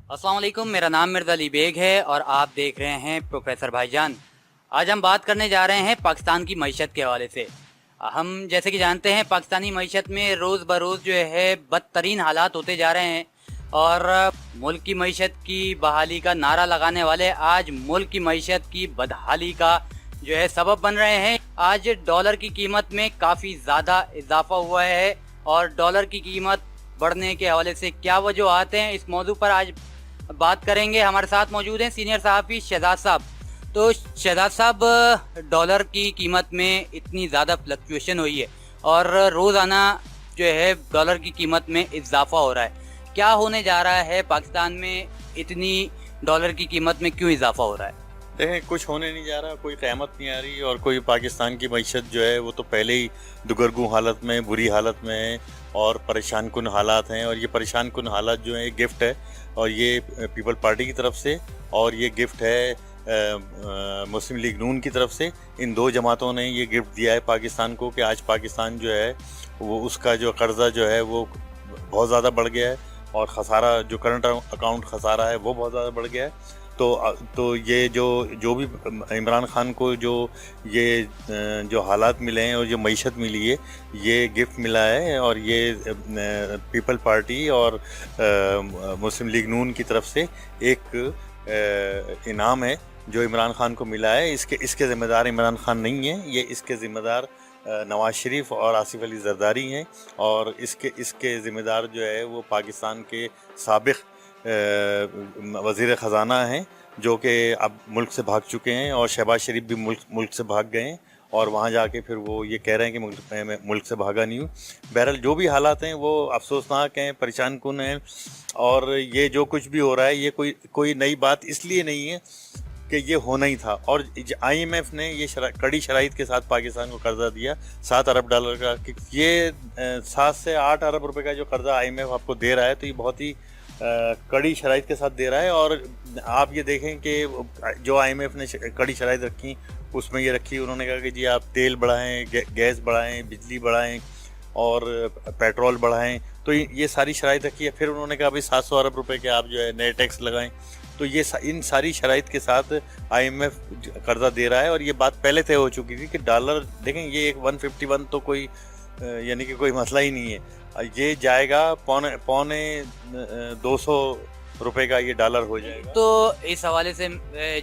अस्सलाम वालेकुम, मेरा नाम मिर्ज़ा अली बेग है और आप देख रहे हैं प्रोफेसर भाईजान। आज हम बात करने जा रहे हैं पाकिस्तान की मईशत के हवाले से। हम जैसे कि जानते हैं पाकिस्तानी मईशत में रोज़ बरोज़ जो है बदतरीन हालात होते जा रहे हैं और मुल्क की मईशत की बहाली का नारा लगाने वाले आज मुल्क की मईशत की बदहाली का जो है सबब बन रहे हैं। आज डॉलर की कीमत में काफ़ी ज़्यादा इजाफा हुआ है और डॉलर की कीमत बढ़ने के हवाले से क्या वजूहात हैं, इस मौजू पर आज बात करेंगे। हमारे साथ मौजूद हैं सीनियर सहाफ़ी शहजाद साहब। तो शहजाद साहब, डॉलर की कीमत में इतनी ज़्यादा फ्लक्चुएशन हुई है और रोज़ाना जो है डॉलर की कीमत में इजाफा हो रहा है, क्या होने जा रहा है पाकिस्तान में? इतनी डॉलर की कीमत में क्यों इजाफा हो रहा है? देखें, कुछ होने नहीं जा रहा, कोई क़यामत नहीं आ रही और कोई पाकिस्तान की मईशत जो है वो तो पहले ही दुगरगू हालत में, बुरी हालत में है और परेशान कुन हालात हैं। और ये परेशान कुन हालात जो हैं, गिफ्ट है और ये पीपल पार्टी की तरफ से और ये गिफ्ट है मुस्लिम लीग नून की तरफ से। इन दो जमातों ने ये गिफ्ट दिया है पाकिस्तान को कि आज पाकिस्तान जो है वो उसका जो कर्जा जो है वो बहुत ज़्यादा बढ़ गया है और ख़सारा जो करंट अकाउंट ख़सारा है वो बहुत ज़्यादा बढ़ गया है। तो ये जो भी इमरान खान को जो हालात मिले हैं और जो मईशत मिली है, ये गिफ्ट मिला है और ये पीपल पार्टी और मुस्लिम लीग नून की तरफ से एक इनाम है जो इमरान खान को मिला है। इसके ज़िम्मेदार इमरान खान नहीं है, ये इसके ज़िम्मेदार नवाज़ शरीफ और आसिफ अली जरदारी हैं और इसके ज़िम्मेदार जो है वो पाकिस्तान के साबिक़ वज़ीर ख़जाना हैं जो कि अब मुल्क से भाग चुके हैं और शहबाज शरीफ भी मुल्क से भाग गए हैं और वहाँ जाके फिर वो ये कह रहे हैं कि मैं मुल्क से भागा नहीं हूँ। बहरहाल जो भी हालात हैं वो अफसोसनाक हैं, परेशान कुन हैं और ये जो कुछ भी हो रहा है ये कोई नई बात इसलिए नहीं है कि ये होना ही था। और IMF ने ये कड़ी शराइत के साथ पाकिस्तान को कर्जा दिया $7 अरब का, कि ये 7 से 8 अरब रुपए का जो कर्जा IMF आपको दे रहा है तो ये बहुत ही कड़ी शराइत के साथ दे रहा है। और आप ये देखें कि जो IMF ने कड़ी शराइत रखी उसमें ये रखी, उन्होंने कहा कि जी आप तेल बढ़ाएं, गैस बढ़ाएं, बिजली बढ़ाएं और पेट्रोल बढ़ाएं, तो ये सारी शराइत रखी है। फिर उन्होंने कहा भाई 700 अरब रुपए के आप जो है नए टैक्स लगाएं। तो ये इन सारी शराइत के साथ IMF कर्जा दे रहा है और ये बात पहले तय हो चुकी थी कि डॉलर देखें ये एक 151 तो कोई यानी कि कोई मसला ही नहीं है, ये जाएगा पौने 200 रुपए का ये डॉलर हो जाएगा। तो इस हवाले से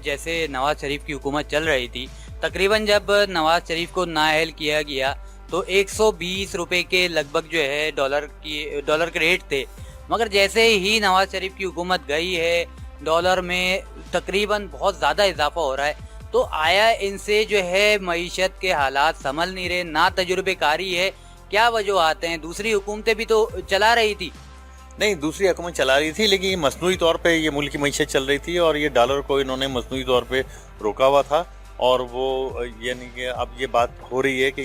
जैसे नवाज शरीफ की हुकूमत चल रही थी, तकरीबन जब नवाज शरीफ को नाअहल किया गया तो 120 रुपए के लगभग जो है डॉलर के रेट थे, मगर जैसे ही नवाज शरीफ की हुकूमत गई है डॉलर में तकरीबन बहुत ज़्यादा इजाफा हो रहा है। तो आया इनसे जो है मईशत के हालात संभल नहीं रहे, ना तजुर्बेकारी है, क्या वजूहात हैं? दूसरी हुकूमतें भी तो चला रही थी। नहीं, दूसरी हुकूमत चला रही थी लेकिन ये मसनूई तौर पे ये मुल्क की मईशत चल रही थी और ये डॉलर को इन्होंने मसनूई तौर पे रोका हुआ था। और वो यानी कि अब ये बात हो रही है कि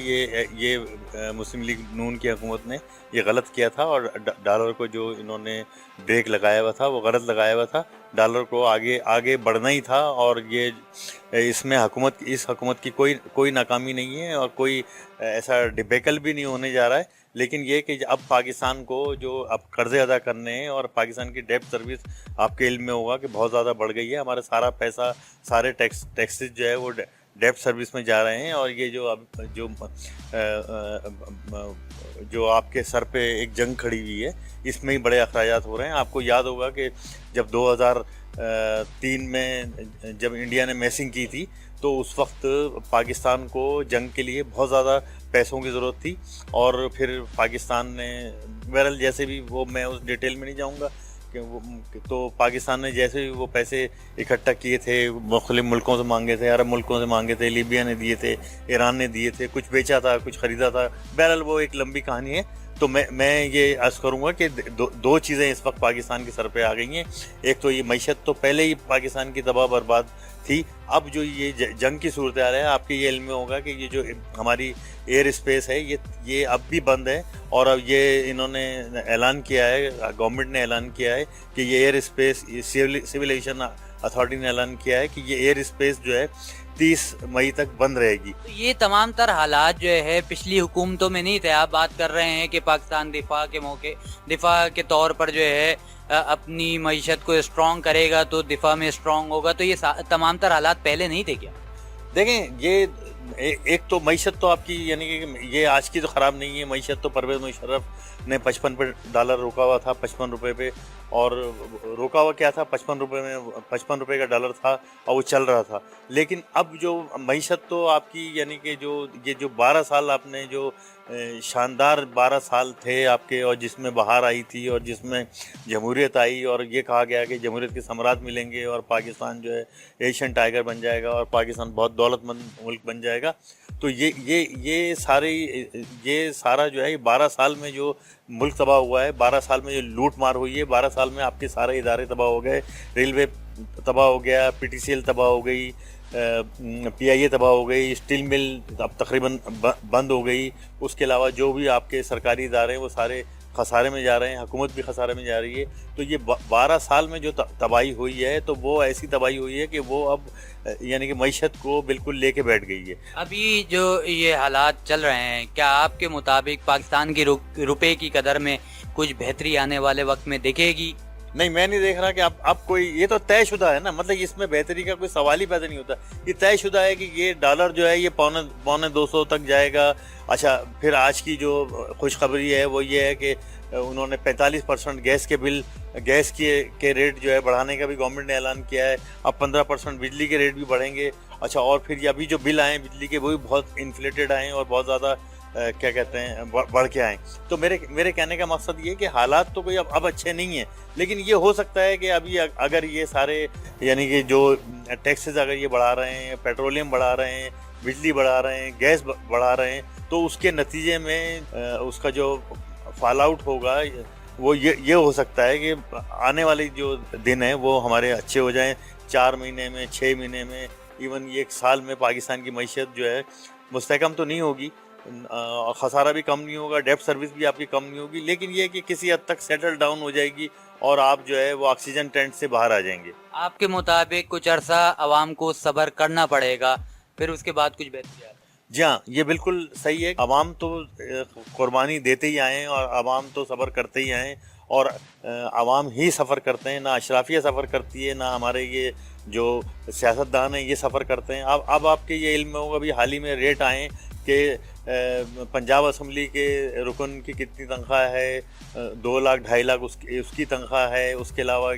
ये मुस्लिम लीग नून की हुकूमत ने ये गलत किया था और डॉलर को जो इन्होंने ब्रेक लगाया हुआ था वो गलत लगाया हुआ था। डॉलर को आगे बढ़ना ही था और ये इसमें इस हुकूमत की कोई नाकामी नहीं है और कोई ऐसा डिबेकल भी नहीं होने जा रहा है। लेकिन ये कि अब पाकिस्तान को जो अब कर्जे अदा करने हैं और पाकिस्तान की डेब्ट सर्विस आपके इल्म में होगा कि बहुत ज़्यादा बढ़ गई है। हमारा सारा पैसा, सारे टैक्सेस जो है वो डेब्ट सर्विस में जा रहे हैं और ये जो आपके सर पे एक जंग खड़ी हुई है इसमें ही बड़े अखराजात हो रहे हैं। आपको याद होगा कि जब 2003 में जब इंडिया ने मैसिंग की थी तो उस वक्त पाकिस्तान को जंग के लिए बहुत ज़्यादा पैसों की ज़रूरत थी और फिर पाकिस्तान ने बहरहाल जैसे भी वो मैं उस डिटेल में नहीं जाऊंगा कि तो पाकिस्तान ने जैसे भी वो पैसे इकट्ठा किए थे, मुख्तलिफ मुल्कों से मांगे थे, अरब मुल्कों से मांगे थे, लीबिया ने दिए थे, ईरान ने दिए थे, कुछ बेचा था, कुछ ख़रीदा था। बहरहाल वो एक लंबी कहानी है। तो मैं ये अर्ज़ करूँगा कि दो चीज़ें इस वक्त पाकिस्तान के सर पे आ गई हैं। एक तो ये मईशत तो पहले ही पाकिस्तान की तबाह बर्बाद थी, अब जो ये जंग की सूरत हाल है, आपके ये इल्म में होगा कि ये जो हमारी एयर स्पेस है ये अब भी बंद है और अब ये इन्होंने ऐलान किया है, गवर्नमेंट ने ऐलान किया है कि ये air space civil aviation authority ने ऐलान किया है कि ये एयर स्पेस जो है 30 मई तक बंद रहेगी। तो ये तमाम तर हालात जो है पिछली हुकूमतों में नहीं थे। आप बात कर रहे हैं कि पाकिस्तान दिफा के तौर पर जो है अपनी मईशत को स्ट्रॉन्ग करेगा तो दिफा में स्ट्रॉन्ग होगा, तो ये तमाम तर हालात पहले नहीं थे क्या? देखें, ये एक तो मईशत तो आपकी यानी कि ये आज की तो ख़राब नहीं है। मईशत तो परवेज़ मुशर्रफ ने 55 पे डॉलर रोका हुआ था, 55 रुपये पे, और रोका हुआ क्या था, 55 रुपये में 55 रुपये का डॉलर था और वो चल रहा था। लेकिन अब जो मईशत तो आपकी यानी कि जो 12 साल आपने जो शानदार 12 साल थे आपके, और जिसमें बहार आई थी और जिसमें जमहूरियत आई और ये कहा गया कि जमहूरियत के सम्राट मिलेंगे और पाकिस्तान जो है एशियन टाइगर बन जाएगा और पाकिस्तान बहुत दौलतमंद मुल्क बन जाएगा। तो ये सारा जो है ये 12 साल में जो मुल्क तबाह हुआ है, 12 साल में जो लूट मार हुई है, 12 साल में आपके सारे इदारे तबाह हो गए। रेलवे तबाह हो गया, PTCL तबाह हो गई, PIA तबाह हो गई, स्टील मिल अब तकरीबन बंद हो गई। उसके अलावा जो भी आपके सरकारी इदारे हैं वो सारे खसारे में जा रहे हैं, हुकूमत भी खसारे में जा रही है। तो ये 12 साल में जो तबाही हुई है तो वो ऐसी तबाही हुई है कि वो अब यानी कि मईशत को बिल्कुल लेके बैठ गई है। अभी जो ये हालात चल रहे हैं, क्या आपके मुताबिक पाकिस्तान की रुपए की कदर में कुछ बेहतरी आने वाले वक्त में दिखेगी? नहीं, मैं नहीं देख रहा कि अब कोई, ये तो तयशुदा है ना, मतलब इसमें बेहतरी का कोई सवाल ही पैदा नहीं होता। ये तयशुदा है कि ये डॉलर जो है ये पौने 200 तक जाएगा। अच्छा, फिर आज की जो खुशखबरी है वो ये है कि उन्होंने 45% गैस के रेट जो है बढ़ाने का भी गवर्नमेंट ने ऐलान किया है। अब 15% बिजली के रेट भी बढ़ेंगे। अच्छा, और फिर अभी जो बिल आए बिजली के वो भी बहुत इन्फ्लेटेड आए और बहुत ज़्यादा क्या कहते हैं बढ़ के आए। तो मेरे कहने का मकसद ये है कि हालात तो कोई अब अच्छे नहीं है, लेकिन ये हो सकता है कि अभी अगर ये सारे यानी कि जो टैक्सेस अगर ये बढ़ा रहे हैं, पेट्रोलियम बढ़ा रहे हैं, बिजली बढ़ा रहे हैं, गैस बढ़ा रहे हैं, तो उसके नतीजे में उसका जो फॉल आउट होगा वो ये हो सकता है कि आने वाले जो दिन हैं वो हमारे अच्छे हो जाएं। 4 महीने में, 6 महीने में, इवन ये 1 साल में पाकिस्तान की मईशत जो है मुस्तहकम तो नहीं होगी, खसारा भी कम नहीं होगा, डेब्ट सर्विस भी आपकी कम नहीं होगी, लेकिन ये कि किसी हद तक सेटल डाउन हो जाएगी और आप जो है वो ऑक्सीजन टेंट से बाहर आ जाएंगे। आपके मुताबिक कुछ अरसा आवाम को सब्र करना पड़ेगा, फिर उसके बाद कुछ बेहतरी आएगी? जी हाँ, ये बिल्कुल सही है। अवाम तो कुर्बानी देते ही आए हैं और अवाम तो सफ़र करते ही आए हैं, और अवाम ही सफ़र करते हैं, ना अशराफिया सफ़र करती है, ना हमारे ये जो सियासतदान हैं ये सफ़र करते हैं। अब आपके ये इल्म में होगा, अभी हाल ही में रेट आए कि पंजाब असम्बली के रुकन की कितनी तनख्वाह है, 2 लाख 2.5 लाख उसकी तनख्वाह है। उसके अलावा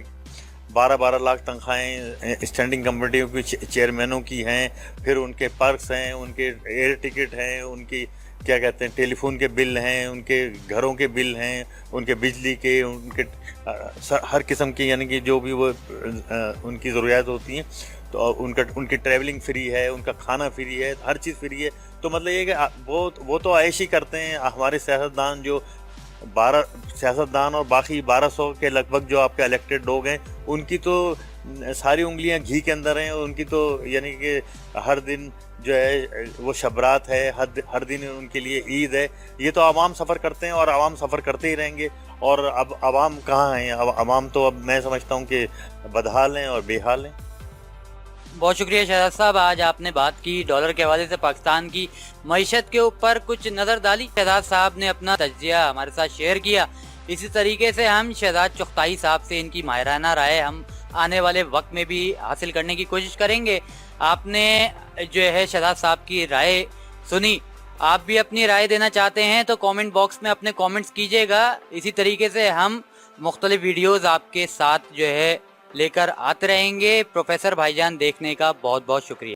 12-12 लाख तनख्वाहें स्टैंडिंग कमेटियों की चेयरमैनों की हैं। फिर उनके पर्क्स हैं, उनके एयर टिकट हैं, उनकी क्या कहते हैं टेलीफोन के बिल हैं, उनके घरों के बिल हैं, उनके बिजली के, उनके हर किस्म की यानी कि जो भी वो उनकी ज़रूरियात होती हैं, तो उनकी ट्रैवलिंग फ्री है, उनका खाना फ्री है, हर चीज़ फ्री है। तो मतलब ये कि वो तो ऐश ही करते हैं। हमारे सियासतदान जो 12 सियासतदान और बाकी 1200 के लगभग जो आपके इलेक्टेड लोग हैं, उनकी तो सारी उंगलियां घी के अंदर हैं, और उनकी तो यानी कि हर दिन जो है वो शबरात है, हर दिन उनके लिए ईद है। ये तो आवाम सफ़र करते हैं और आवाम सफ़र करते ही रहेंगे। और अब आवाम कहाँ हैं? अब आवाम तो अब मैं समझता हूँ कि बदहाल हैं और बेहाल हैं। बहुत शुक्रिया शहजाद साहब, आज आपने बात की डॉलर के हवाले से पाकिस्तान की मईशत के ऊपर कुछ नज़र डाली। शहजाद साहब ने अपना तज्जिया हमारे साथ शेयर किया। इसी तरीके से हम शहजाद चुगताई साहब से इनकी माहिराना राय हम आने वाले वक्त में भी हासिल करने की कोशिश करेंगे। आपने जो है शहजाद साहब की राय सुनी, आप भी अपनी राय देना चाहते हैं तो कमेंट बॉक्स में अपने कमेंट्स कीजिएगा। इसी तरीके से हम मुख्तलिफ वीडियोस आपके साथ जो है लेकर आते रहेंगे। प्रोफेसर भाईजान देखने का बहुत बहुत शुक्रिया।